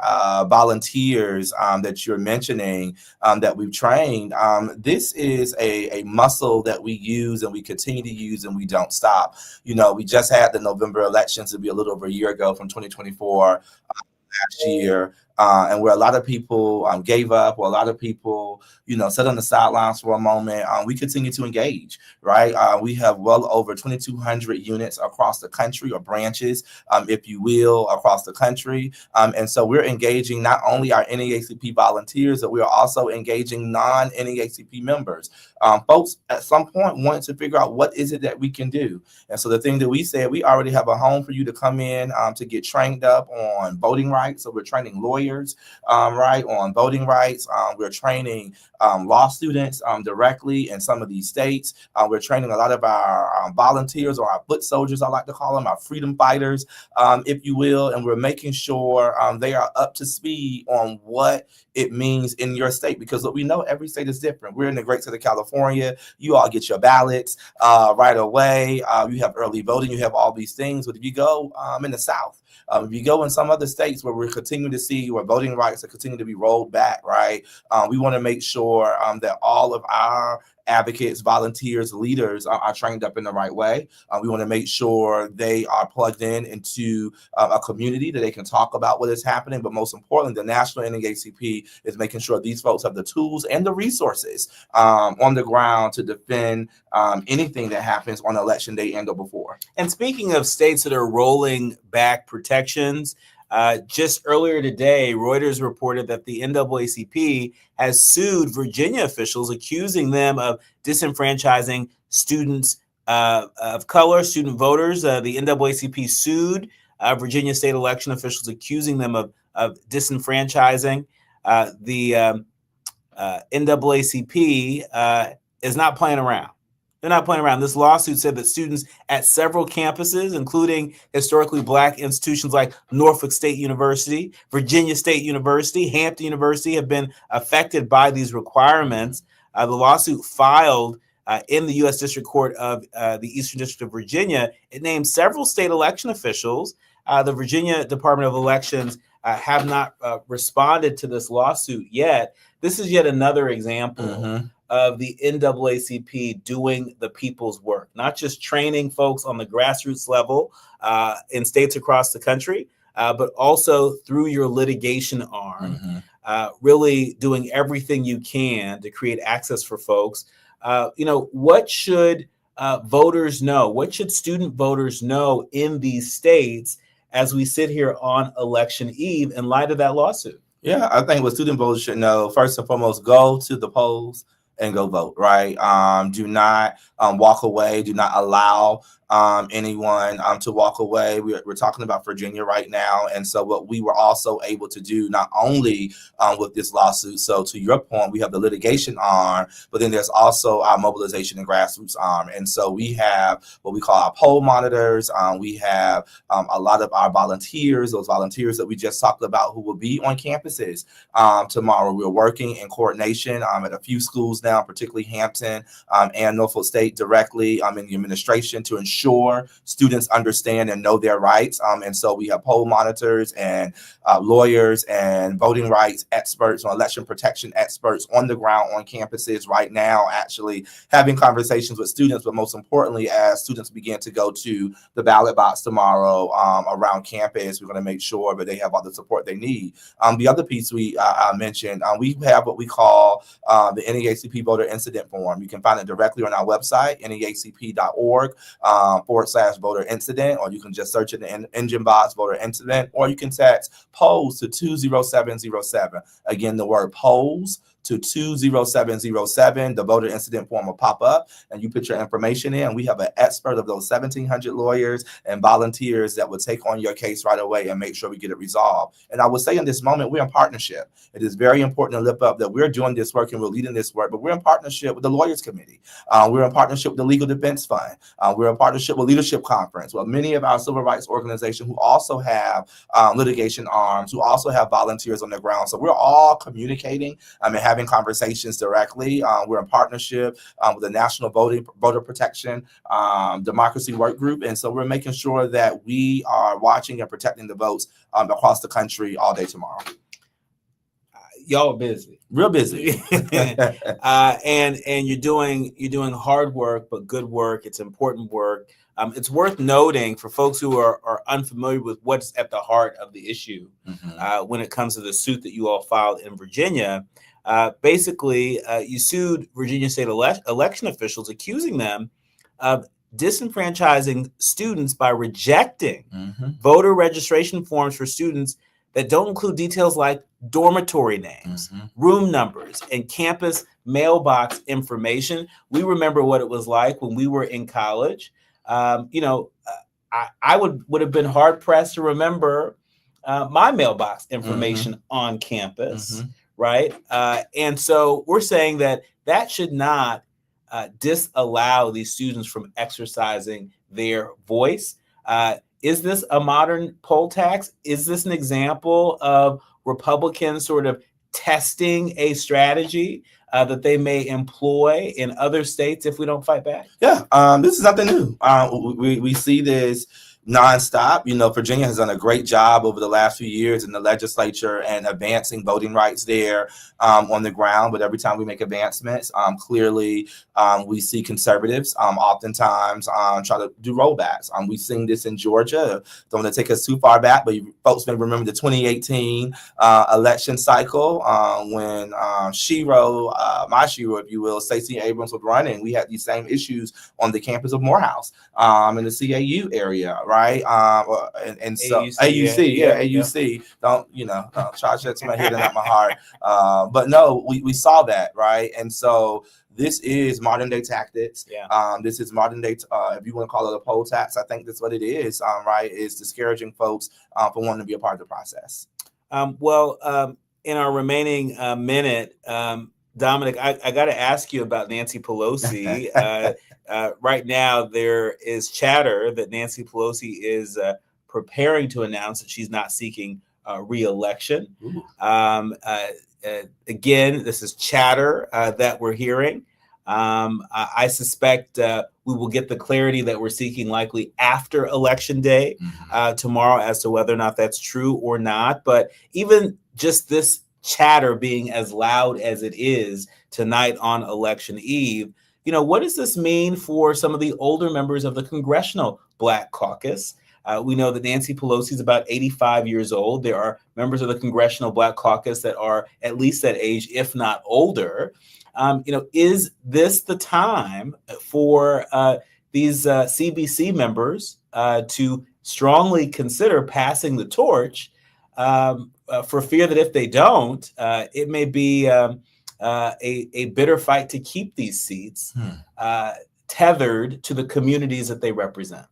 volunteers that you're mentioning that we've trained, this is a muscle that we use and we continue to use, and we don't stop. We just had the November elections to be a little over a year ago from 2024 last year. And where a lot of people gave up, or a lot of people, sat on the sidelines for a moment, we continue to engage, right? We have well over 2,200 units across the country, or branches, if you will, across the country. And so we're engaging not only our NAACP volunteers, but we are also engaging non-NAACP members. Folks at some point wanted to figure out what is it that we can do. And so the thing that we said, we already have a home for you to come in to get trained up on voting rights. So we're training lawyers, right, on voting rights. We're training law students directly in some of these states. We're training a lot of our volunteers, or our foot soldiers, I like to call them, our freedom fighters, if you will. And we're making sure they are up to speed on what it means in your state, because what we know, every state is different. We're in the great state of California. You all get your ballots right away. You have early voting. You have all these things. But if you go in the South, if you go in some other states where we're continuing to see where voting rights are continuing to be rolled back, right? We want to make sure that all of our advocates, volunteers, leaders are trained up in the right way. We want to make sure they are plugged into a community that they can talk about what is happening. But most importantly, the National NAACP is making sure these folks have the tools and the resources on the ground to defend anything that happens on election day and or before. And speaking of states that are rolling back protections, just earlier today, Reuters reported that the NAACP has sued Virginia officials, accusing them of disenfranchising students of color, student voters. The NAACP sued Virginia state election officials, accusing them of disenfranchising. The NAACP is not playing around. They're not playing around. This lawsuit said that students at several campuses, including historically Black institutions like Norfolk State University, Virginia State University, Hampton University, have been affected by these requirements. The lawsuit filed in the U.S. District Court of the Eastern District of Virginia, it named several state election officials. The Virginia Department of Elections have not responded to this lawsuit yet. This is yet another example of the NAACP doing the people's work, not just training folks on the grassroots level in states across the country, but also through your litigation arm, really doing everything you can to create access for folks. What should voters know? What should student voters know in these states as we sit here on election eve in light of that lawsuit? Yeah, I think what student voters should know, first and foremost, go to the polls and go vote, right? Do not walk away. Do not allow anyone to walk away. We're talking about Virginia right now. And so what we were also able to do, not only with this lawsuit, so to your point, we have the litigation arm, but then there's also our mobilization and grassroots arm. And so we have what we call our poll monitors. We have a lot of our volunteers, those volunteers that we just talked about who will be on campuses tomorrow. We're working in coordination at a few schools now, particularly Hampton and Norfolk State directly in the administration to ensure students understand and know their rights. And so we have poll monitors and lawyers and voting rights experts or election protection experts on the ground on campuses right now, actually having conversations with students, but most importantly, as students begin to go to the ballot box tomorrow around campus, we're going to make sure that they have all the support they need. The other piece we mentioned, we have what we call the NAACP voter incident form. You can find it directly on our website, naacp.org/voter incident, or you can just search in the engine box voter incident, or you can text polls to 20707. Again, the word polls to 20707. The voter incident form will pop up and you put your information in. We have an expert of those 1,700 lawyers and volunteers that will take on your case right away and make sure we get it resolved. And I would say in this moment, we're in partnership. It is very important to lift up that we're doing this work and we're leading this work, but we're in partnership with the Lawyers Committee. We're in partnership with the Legal Defense Fund. We're in partnership with Leadership Conference, with many of our civil rights organizations who also have litigation arms, who also have volunteers on the ground. So we're all communicating and having conversations directly. We're in partnership with the National Voter Protection Democracy Work Group. And so we're making sure that we are watching and protecting the votes across the country all day tomorrow. Y'all are busy, real busy. And you're doing hard work, but good work. It's important work. It's worth noting for folks who are unfamiliar with what's at the heart of the issue when it comes to the suit that you all filed in Virginia. Basically, you sued Virginia state election officials, accusing them of disenfranchising students by rejecting voter registration forms for students that don't include details like dormitory names, room numbers, and campus mailbox information. We remember what it was like when we were in college. I would have been hard pressed to remember my mailbox information on campus. Right. And so we're saying that should not disallow these students from exercising their voice. Is this a modern poll tax? Is this an example of Republicans sort of testing a strategy that they may employ in other states if we don't fight back? Yeah, this is nothing new. We see this nonstop. Virginia has done a great job over the last few years in the legislature and advancing voting rights there on the ground. But every time we make advancements, clearly we see conservatives oftentimes try to do rollbacks. We've seen this in Georgia. Don't want to take us too far back, but folks may remember the 2018 election cycle when my shero, if you will, Stacey Abrams was running. We had these same issues on the campus of Morehouse in the CAU area, right? And so AUC. Don't try to shut my head and not my heart. But no, we saw that, right? And so this is modern day tactics. This is modern day, if you want to call it a poll tax, I think that's what it is, right? It's discouraging folks from wanting to be a part of the process. In our remaining minute, Dominic, I got to ask you about Nancy Pelosi. Right now, there is chatter that Nancy Pelosi is preparing to announce that she's not seeking re-election. Again, this is chatter that we're hearing. I suspect we will get the clarity that we're seeking likely after Election Day tomorrow as to whether or not that's true or not. But even just this chatter being as loud as it is tonight on Election Eve, what does this mean for some of the older members of the Congressional Black Caucus? We know that Nancy Pelosi is about 85 years old. There are members of the Congressional Black Caucus that are at least that age, if not older. Is this the time for these CBC members to strongly consider passing the torch for fear that if they don't, it may be a bitter fight to keep these seats? tethered to the communities that they represent?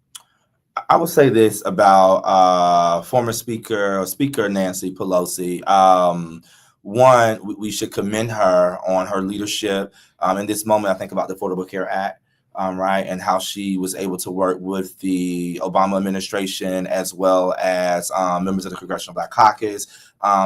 I would say this about former Speaker Nancy Pelosi. One, we should commend her on her leadership. In this moment, I think about the Affordable Care Act, right, and how she was able to work with the Obama administration as well as members of the Congressional Black Caucus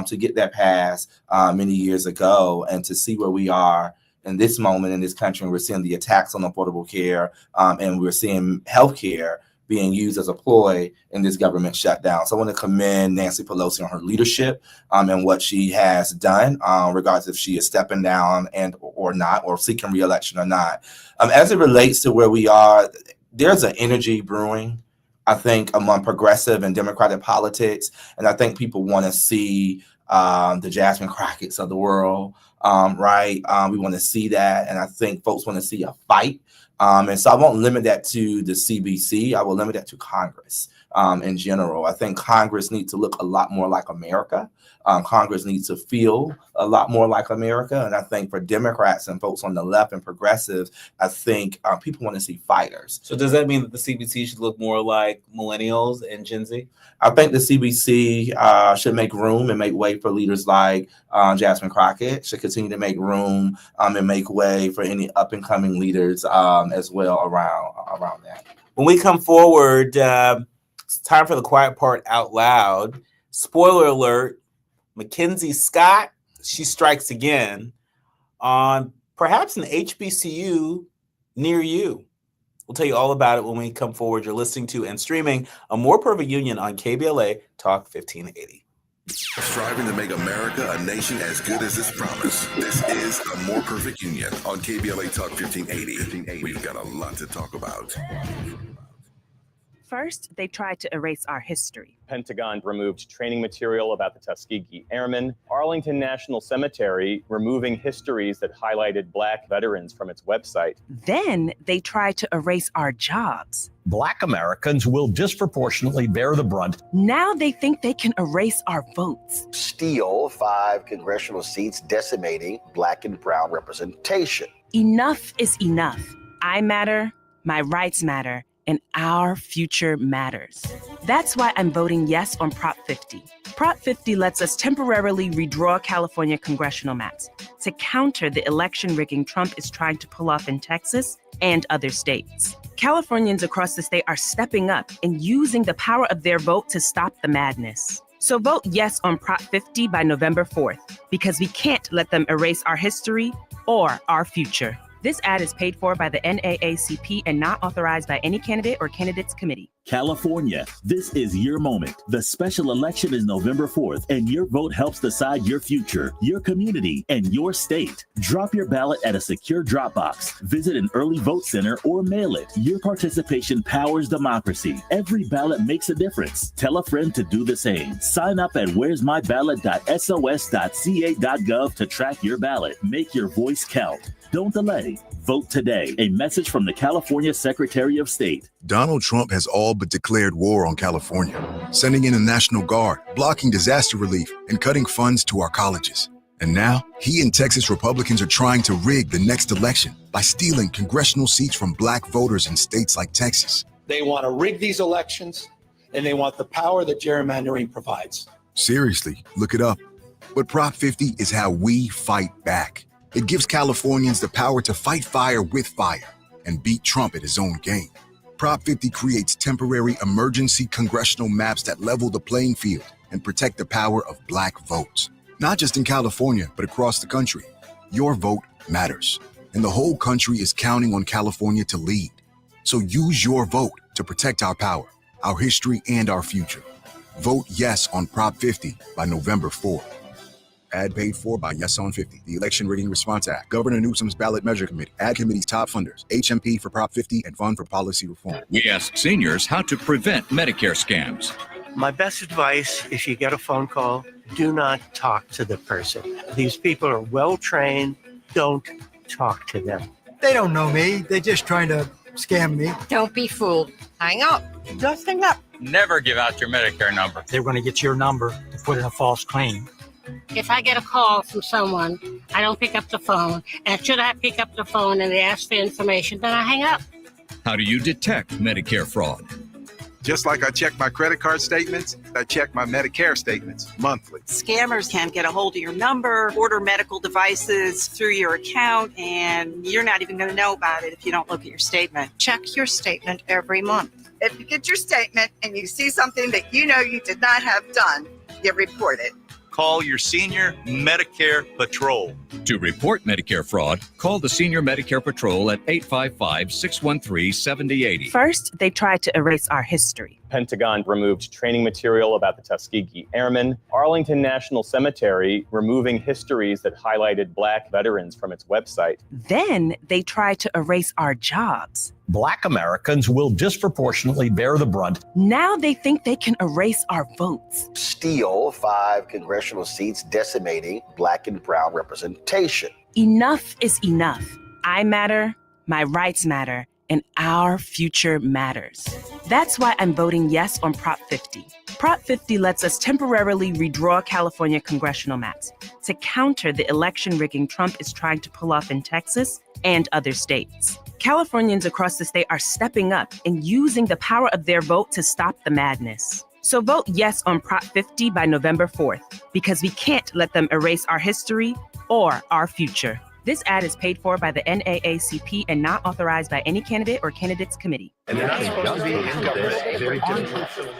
to get that passed many years ago, and to see where we are in this moment in this country. And we're seeing the attacks on affordable care, and we're seeing healthcare being used as a ploy in this government shutdown. So I want to commend Nancy Pelosi on her leadership and what she has done, regardless if she is stepping down or not, or seeking re-election or not. As it relates to where we are, there's an energy brewing, I think, among progressive and Democratic politics. And I think people want to see the Jasmine Crockett's of the world, right? We want to see that. And I think folks want to see a fight. And so I won't limit that to the CBC. I will limit that to Congress in general. I think Congress needs to look a lot more like America. Congress needs to feel a lot more like America. And I think for Democrats and folks on the left and progressives, I think people want to see fighters. So does that mean that the CBC should look more like millennials and Gen Z? I think the CBC should make room and make way for leaders like Jasmine Crockett, should continue to make room and make way for any up and coming leaders as well around that. When we come forward, it's time for the quiet part out loud. Spoiler alert, Mackenzie Scott, she strikes again on perhaps an HBCU near you. We'll tell you all about it when we come forward. You're listening to and streaming A More Perfect Union on KBLA Talk 1580. Striving to make America a nation as good as its promise. This is A More Perfect Union on KBLA Talk 1580. We've got a lot to talk about. First, they tried to erase our history. Pentagon removed training material about the Tuskegee Airmen. Arlington National Cemetery removing histories that highlighted Black veterans from its website. Then they tried to erase our jobs. Black Americans will disproportionately bear the brunt. Now they think they can erase our votes. Steal 5 congressional seats, decimating Black and brown representation. Enough is enough. I matter, my rights matter, and our future matters. That's why I'm voting yes on Prop 50. Prop 50 lets us temporarily redraw California congressional maps to counter the election rigging Trump is trying to pull off in Texas and other states. Californians across the state are stepping up and using the power of their vote to stop the madness. So vote yes on Prop 50 by November 4th, because we can't let them erase our history or our future. This ad is paid for by the NAACP and not authorized by any candidate or candidates committee. California, this is your moment. The special election is November 4th, and your vote helps decide your future, your community, and your state. Drop your ballot at a secure drop box. Visit an early vote center or mail it. Your participation powers democracy. Every ballot makes a difference. Tell a friend to do the same. Sign up at where'smyballot.sos.ca.gov to track your ballot. Make your voice count. Don't delay. Vote today. A message from the California Secretary of State. Donald Trump has all but declared war on California, sending in the National Guard, blocking disaster relief, and cutting funds to our colleges. And now, he and Texas Republicans are trying to rig the next election by stealing congressional seats from Black voters in states like Texas. They want to rig these elections, and they want the power that gerrymandering provides. Seriously, look it up. But Prop 50 is how we fight back. It gives Californians the power to fight fire with fire and beat Trump at his own game. Prop 50 creates temporary emergency congressional maps that level the playing field and protect the power of Black votes. Not just in California, but across the country. Your vote matters, and the whole country is counting on California to lead. So use your vote to protect our power, our history, and our future. Vote yes on Prop 50 by November 4th. Ad paid for by Yes on 50, the Election Rigging Response Act, Governor Newsom's Ballot Measure Committee, Ad Committee's top funders, HMP for Prop 50, and Fund for Policy Reform. We ask seniors how to prevent Medicare scams. My best advice, if you get a phone call, do not talk to the person. These people are well trained. Don't talk to them. They don't know me. They're just trying to scam me. Don't be fooled. Hang up. Just hang up. Never give out your Medicare number. They're going to get your number to put in a false claim. If I get a call from someone, I don't pick up the phone. And should I pick up the phone and they ask for information, then I hang up. How do you detect Medicare fraud? Just like I check my credit card statements, I check my Medicare statements monthly. Scammers can get a hold of your number, order medical devices through your account, and you're not even going to know about it if you don't look at your statement. Check your statement every month. If you get your statement and you see something that you know you did not have done, you report it. Call your senior Medicare Patrol. To report Medicare fraud, call the Senior Medicare Patrol at 855-613-7080. First, they tried to erase our history. Pentagon removed training material about the Tuskegee Airmen. Arlington National Cemetery removing histories that highlighted Black veterans from its website. Then they tried to erase our jobs. Black Americans will disproportionately bear the brunt. Now they think they can erase our votes. Steal 5 congressional seats, decimating Black and brown representation. Enough is enough. I matter, my rights matter, and our future matters. That's why I'm voting yes on Prop 50. Prop 50 lets us temporarily redraw California congressional maps to counter the election rigging Trump is trying to pull off in Texas and other states. Californians across the state are stepping up and using the power of their vote to stop the madness. So vote yes on Prop 50 by November 4th, because we can't let them erase our history or our future. This ad is paid for by the NAACP and not authorized by any candidate or candidates committee. And they're not supposed to be in government. Very different.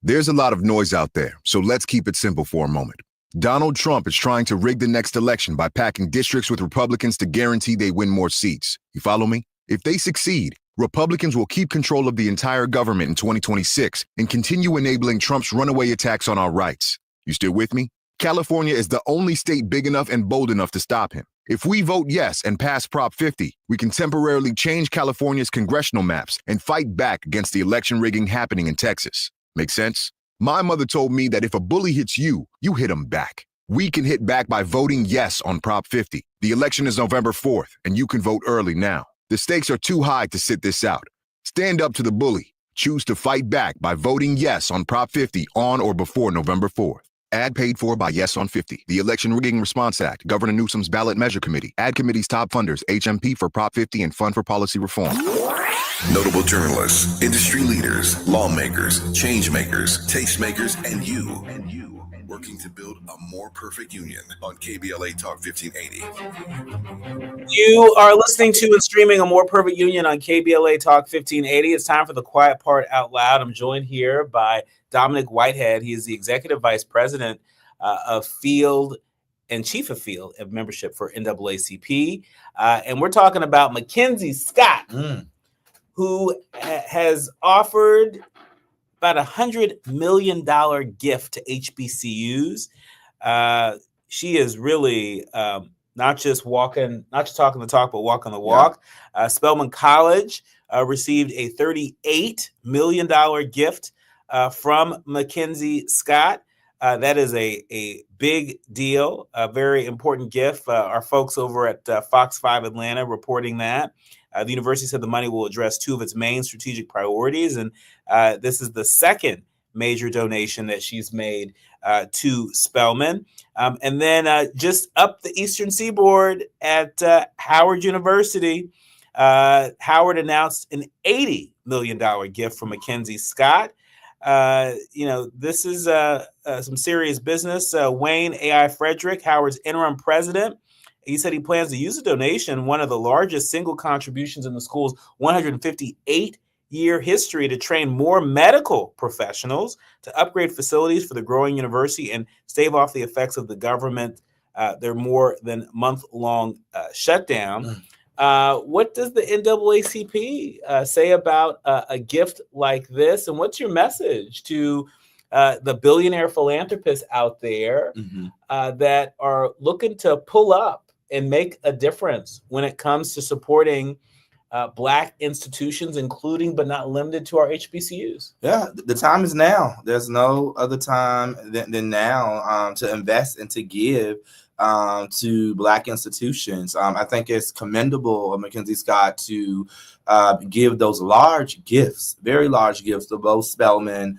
There's a lot of noise out there, so let's keep it simple for a moment. Donald Trump is trying to rig the next election by packing districts with Republicans to guarantee they win more seats. You follow me? If they succeed, Republicans will keep control of the entire government in 2026 and continue enabling Trump's runaway attacks on our rights. You still with me? California is the only state big enough and bold enough to stop him. If we vote yes and pass Prop 50, we can temporarily change California's congressional maps and fight back against the election rigging happening in Texas. Make sense? My mother told me that if a bully hits you, you hit him back. We can hit back by voting yes on Prop 50. The election is November 4th, and you can vote early now. The stakes are too high to sit this out. Stand up to the bully. Choose to fight back by voting yes on Prop 50 on or before November 4th. Ad paid for by Yes on 50, the Election Rigging Response Act, Governor Newsom's Ballot Measure Committee, Ad Committee's top funders, HMP for Prop 50 and Fund for Policy Reform. Notable journalists, industry leaders, lawmakers, change makers, tastemakers, and you working to build a more perfect union on KBLA Talk 1580. You are listening to and streaming A More Perfect Union on KBLA Talk 1580. It's time for the quiet part out loud. I'm joined here by Dominic Whitehead. He is the Executive Vice President of Field and Chief of Field of Membership for NAACP. And we're talking about Mackenzie Scott, who has offered about $100 million gift to HBCUs. She is really not just talking the talk, but walking the walk. Yeah. Spelman College received a $38 million gift from Mackenzie Scott. That is a big deal, a very important gift. Our folks over at Fox 5 Atlanta reporting that. The university said the money will address 2 of its main strategic priorities, and this is the second major donation that she's made to Spelman. And then just up the Eastern Seaboard at Howard University, Howard announced an $80 million gift from Mackenzie Scott. This is some serious business. Wayne A.I. Frederick, Howard's interim president, he said he plans to use the donation, one of the largest single contributions in the school's 158-year history, to train more medical professionals, to upgrade facilities for the growing university, and stave off the effects of the government, their more than month-long shutdown. What does the NAACP say about a gift like this? And what's your message to the billionaire philanthropists out there that are looking to pull up and make a difference when it comes to supporting Black institutions, including but not limited to our HBCUs? Yeah, the time is now. There's no other time than now to invest and to give to Black institutions. I think it's commendable of Mackenzie Scott to give those large gifts, very large gifts to both Spelman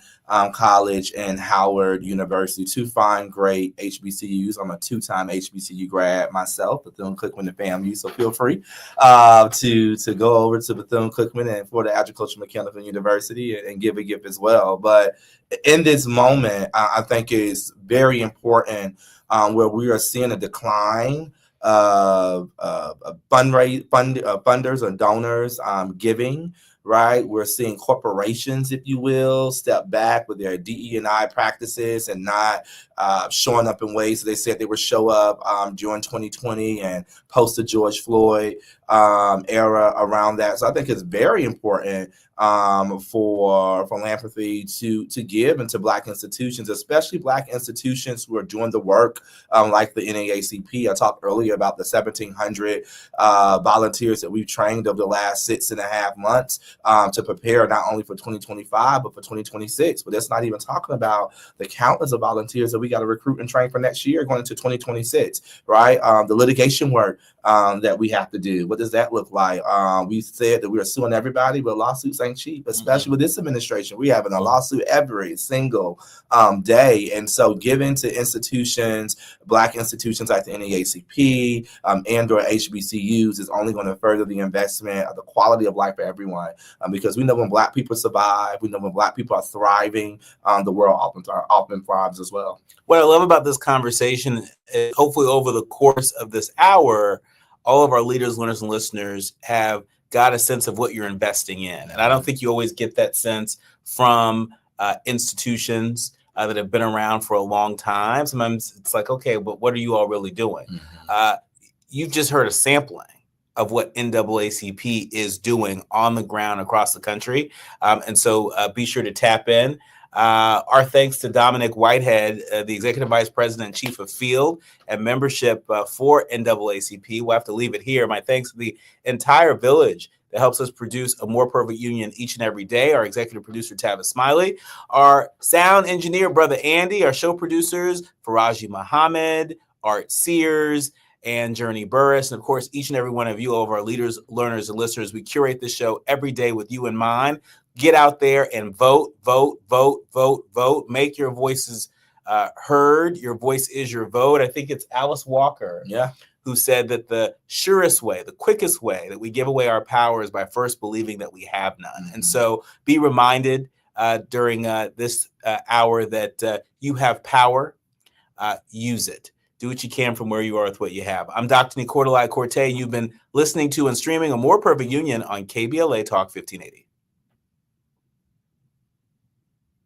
College and Howard University, two fine, great HBCUs. I'm a two-time HBCU grad myself, Bethune-Cookman and FAMU, so feel free to go over to Bethune-Cookman and Florida Agricultural Mechanical University and give a gift as well. But in this moment, I think it's very important where we are seeing a decline of funders or donors giving. Right, we're seeing corporations, if you will, step back with their DE&I practices and not showing up in ways that they said they would show up during 2020 and post the George Floyd era around that. So I think it's very important for philanthropy to give into Black institutions, especially Black institutions who are doing the work like the NAACP. I talked earlier about the 1,700 volunteers that we've trained over the last 6.5 months to prepare not only for 2025, but for 2026. But that's not even talking about the countless of volunteers that we got to recruit and train for next year going into 2026, right? The litigation work that we have to do. What does that look like? We said that we are suing everybody, but lawsuits ain't cheap, especially with this administration. We having a lawsuit every single day. And so giving to institutions, Black institutions like the NAACP and or HBCUs is only going to further the investment of the quality of life for everyone. Because we know when Black people survive, we know when Black people are thriving, the world often thrives as well. What I love about this conversation is hopefully over the course of this hour, all of our leaders, learners, and listeners have got a sense of what you're investing in. And I don't think you always get that sense from institutions that have been around for a long time. Sometimes it's like, okay, but what are you all really doing? You've just heard a sampling of what NAACP is doing on the ground across the country. And so be sure to tap in. Our thanks to Dominic Whitehead, the Executive Vice President and Chief of Field and Membership for NAACP. We'll have to leave it here. My thanks to the entire village that helps us produce a more perfect union each and every day. Our executive producer, Tavis Smiley, our sound engineer, Brother Andy, our show producers, Faraji Muhammad, Art Sears, and Journey Burris, and of course, each and every one of you, all of our leaders, learners, and listeners. We curate this show every day with you in mind. Get out there and vote, vote, vote, vote, vote. Make your voices heard. Your voice is your vote. I think it's Alice Walker who said that the surest way, the quickest way that we give away our power is by first believing that we have none. And so be reminded during this hour that you have power. Use it. Do what you can from where you are with what you have. I'm Dr. Nii-Quartelai Quartey. You've been listening to and streaming A More Perfect Union on KBLA Talk 1580.